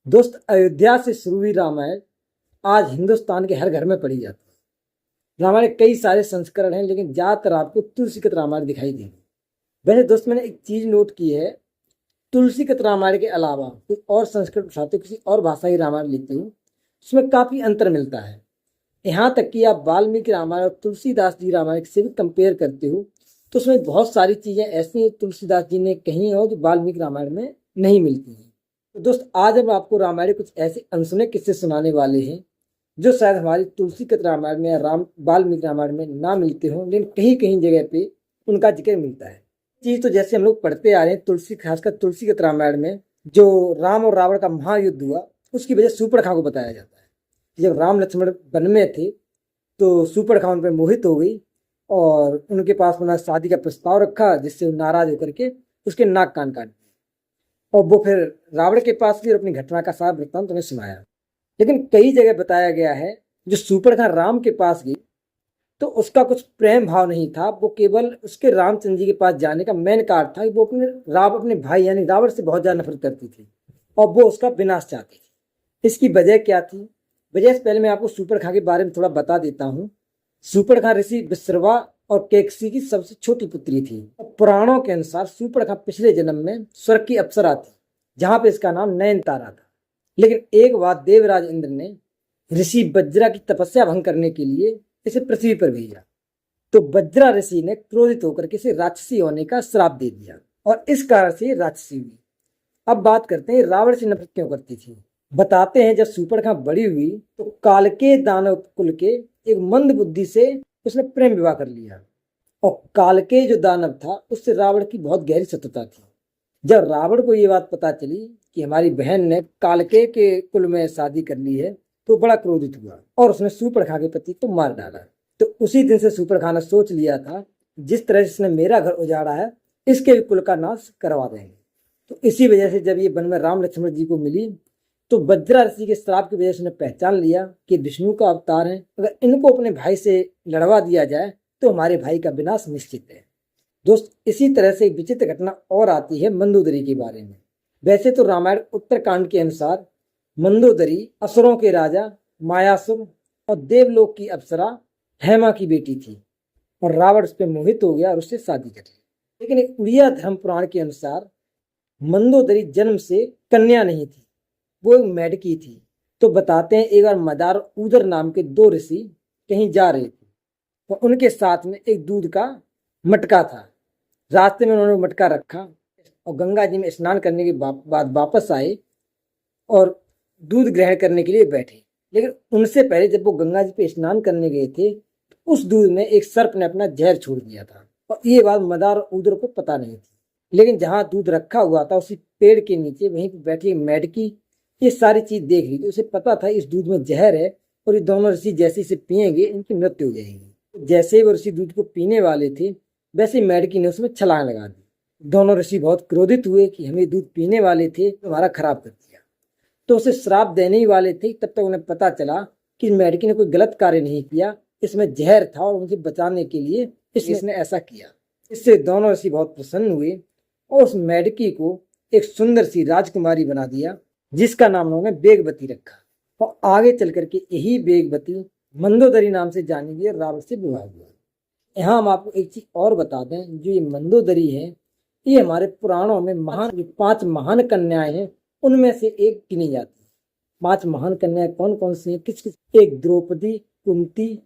दोस्त, अयोध्या से शुरू हुई रामायण आज हिंदुस्तान के हर घर में पढ़ी जाती है। रामायण के कई सारे संस्करण हैं, लेकिन ज्यादातर आपको तुलसीकृत रामायण दिखाई देगी। वैसे दोस्त, मैंने एक चीज नोट की है, तुलसीकृत रामायण के अलावा कोई और संस्कृत उठाते किसी और भाषा की रामायण लिखते हो, उसमें काफी अंतर मिलता है। यहाँ तक कि आप वाल्मीकि रामायण और तुलसीदास जी रामायण से भी कंपेयर करते हो तो उसमें बहुत सारी चीजें ऐसी हैं तुलसीदास जी ने कही हो जो वाल्मीकि रामायण में नहीं मिलती हैं। तो दोस्त, आज हम आपको रामायण के कुछ ऐसे अनसुने किस्से सुनाने वाले हैं जो शायद हमारी तुलसीकृत रामायण में या वाल्मीकि रामायण में ना मिलते हों, लेकिन कहीं कहीं जगह पे उनका जिक्र मिलता है। चीज तो जैसे हम लोग पढ़ते आ रहे हैं, खासकर तुलसीकृत रामायण में जो राम और रावण का महायुद्ध हुआ, उसकी वजह सूर्पणखा को बताया जाता है। जब राम लक्ष्मण वन में थे तो सूर्पणखा उन पर मोहित हो गई और उनके पास उन्होंने शादी का प्रस्ताव रखा, जिससे वो नाराज होकर के उसके नाक कान काट दिए और वो फिर रावण के पास गई और अपनी घटना का सारा वृत्तांत उन्हें सुनाया। लेकिन कई जगह बताया गया है जो सूर्पणखा राम के पास गई तो उसका कुछ प्रेम भाव नहीं था, वो केवल उसके रामचंद्र जी के पास जाने का मेन कारण था कि वो अपने भाई यानी रावण से बहुत ज्यादा नफरत करती थी और वो उसका विनाश चाहती थी। इसकी वजह क्या थी? वजह से पहले मैं आपको सूर्पणखा के बारे में थोड़ा बता देता हूँ। सूर्पणखा ऋषि विश्रवा और कैकसी की सबसे छोटी पुत्री थी। पुराणों के अनुसार सूर्पणखा पिछले जन्म में स्वर्ग की अप्सरा थी, जहां पे इसका नाम नयनतारा था। लेकिन एक बार देवराज इंद्र ने ऋषि वज्रा की तपस्या भंग करने के लिए इसे पृथ्वी पर भेजा, तो वज्रा ऋषि ने क्रोधित होकर के इसे राक्षसी होने का श्राप दे दिया और इस कारण से राक्षसी हुई। अब बात करते हैं रावण से नफरत क्यों करती थी। बताते हैं जब सूर्पणखा बड़ी हुई तो कालके दानव कुल के एक मंद बुद्धि से उसने प्रेम विवाह कर लिया और कालके जो दानव था उससे रावण की बहुत गहरी शत्रुता थी। जब रावण को ये बात पता चली कि हमारी बहन ने कालके के कुल में शादी कर ली है तो बड़ा क्रोधित हुआ और उसने सूर्पणखा के पति को मार डाला। तो उसी दिन से सूर्पणखा ने सोच लिया था जिस तरह से इसने मेरा घर उजाड़ा है इसके भी कुल का नाश करवा देंगे। तो इसी वजह से जब ये वन में राम लक्ष्मण जी को मिली तो वज्रा ऋषि के श्राप की वजह से उन्हें पहचान लिया कि विष्णु का अवतार है, अगर इनको अपने भाई से लड़वा दिया जाए तो हमारे भाई का विनाश निश्चित है। दोस्त, इसी तरह से एक विचित्र घटना और आती है मंदोदरी के बारे में। वैसे तो रामायण उत्तरकांड के अनुसार मंदोदरी असुरों के राजा मायासुर और देवलोक की अप्सरा हेमा की बेटी थी और रावण उस पर मोहित हो गया और उससे शादी कर ली। लेकिन एक उड़िया धर्म पुराण के अनुसार मंदोदरी जन्म से कन्या नहीं थी, वो एक मेढकी थी। तो बताते हैं एक बार मदार उदर नाम के दो ऋषि कहीं जा रहे थे और उनके साथ में एक दूध का मटका था। रास्ते में उन्होंने मटका रखा और गंगा जी में स्नान करने के बाद वापस आए और दूध ग्रहण करने के लिए बैठे। लेकिन उनसे पहले जब वो गंगा जी पे स्नान करने गए थे तो उस दूध में एक सर्प ने अपना जहर छोड़ दिया था और ये बात मदार उदर को पता नहीं थी। लेकिन जहाँ दूध रखा हुआ था उसी पेड़ के नीचे वहीं पर बैठी मेढकी ये सारी चीज देख रही थी। उसे पता था इस दूध में जहर है और ये दोनों ऋषि जैसे इसे पिएंगे इनकी मृत्यु हो जाएगी। जैसे ही वो ऋषि दूध को पीने वाले थे वैसे ही मेढकी ने उसमें छलांग लगा दी। दोनों ऋषि बहुत क्रोधित हुए कि हमें दूध पीने वाले थे तो हमारा खराब कर दिया, तो उसे श्राप देने ही वाले थे। तब तक उन्हें पता चला कि मेढकी ने कोई गलत कार्य नहीं किया, इसमें जहर था और उनसे बचाने के लिए इसने ऐसा किया। इससे दोनों ऋषि बहुत प्रसन्न हुए और उस मेढकी को एक सुंदर सी राजकुमारी बना दिया जिसका नाम उन्होंने बेगवती रखा और आगे चल करके यही बेगवती मंदोदरी नाम से जानी गई, रावण से विवाह हुआ। यहाँ हम आपको एक चीज और बता दें, जो ये मंदोदरी है ये हमारे पुराणों में महान 5 महान कन्याएं हैं उनमें से एक गिनी जाती है। 5 महान कन्याएं कौन कौन सी हैं? किस किस? एक द्रौपदी, कुंती,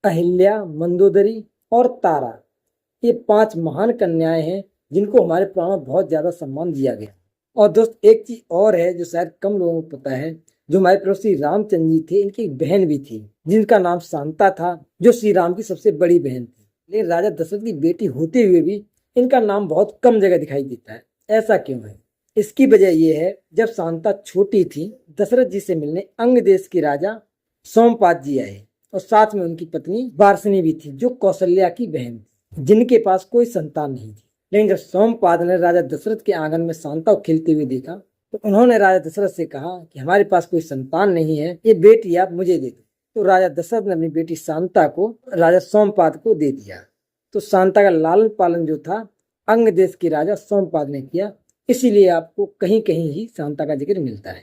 अहिल्या, मंदोदरी और तारा। ये 5 महान कन्याएं हैं जिनको हमारे पुराणों में बहुत ज्यादा सम्मान दिया गया। और दोस्त, एक चीज और है जो शायद कम लोगों को पता है, जो हमारे प्रभु श्री रामचंद्र जी थे इनकी एक बहन भी थी जिनका नाम शांता था, जो श्री राम की सबसे बड़ी बहन थी। लेकिन राजा दशरथ की बेटी होते हुए भी इनका नाम बहुत कम जगह दिखाई देता है। ऐसा क्यों है? इसकी वजह यह है, जब शांता छोटी थी दशरथ जी से मिलने अंग देश के राजा सोमपाद जी आए और साथ में उनकी पत्नी वार्ष्णी भी थी जो कौशल्या की बहन थी, जिनके पास कोई संतान नहीं थी। लेकिन जब सोमपाद ने राजा दशरथ के आंगन में शांता को खेलते हुए देखा तो उन्होंने राजा दशरथ से कहा कि हमारे पास कोई संतान नहीं है, ये बेटी आप मुझे दे दो। तो राजा दशरथ ने अपनी बेटी शांता को राजा सोमपाद को दे दिया। तो शांता का लालन पालन जो था अंग देश के राजा सोमपाद ने किया, इसीलिए आपको कहीं कहीं ही शांता का जिक्र मिलता है।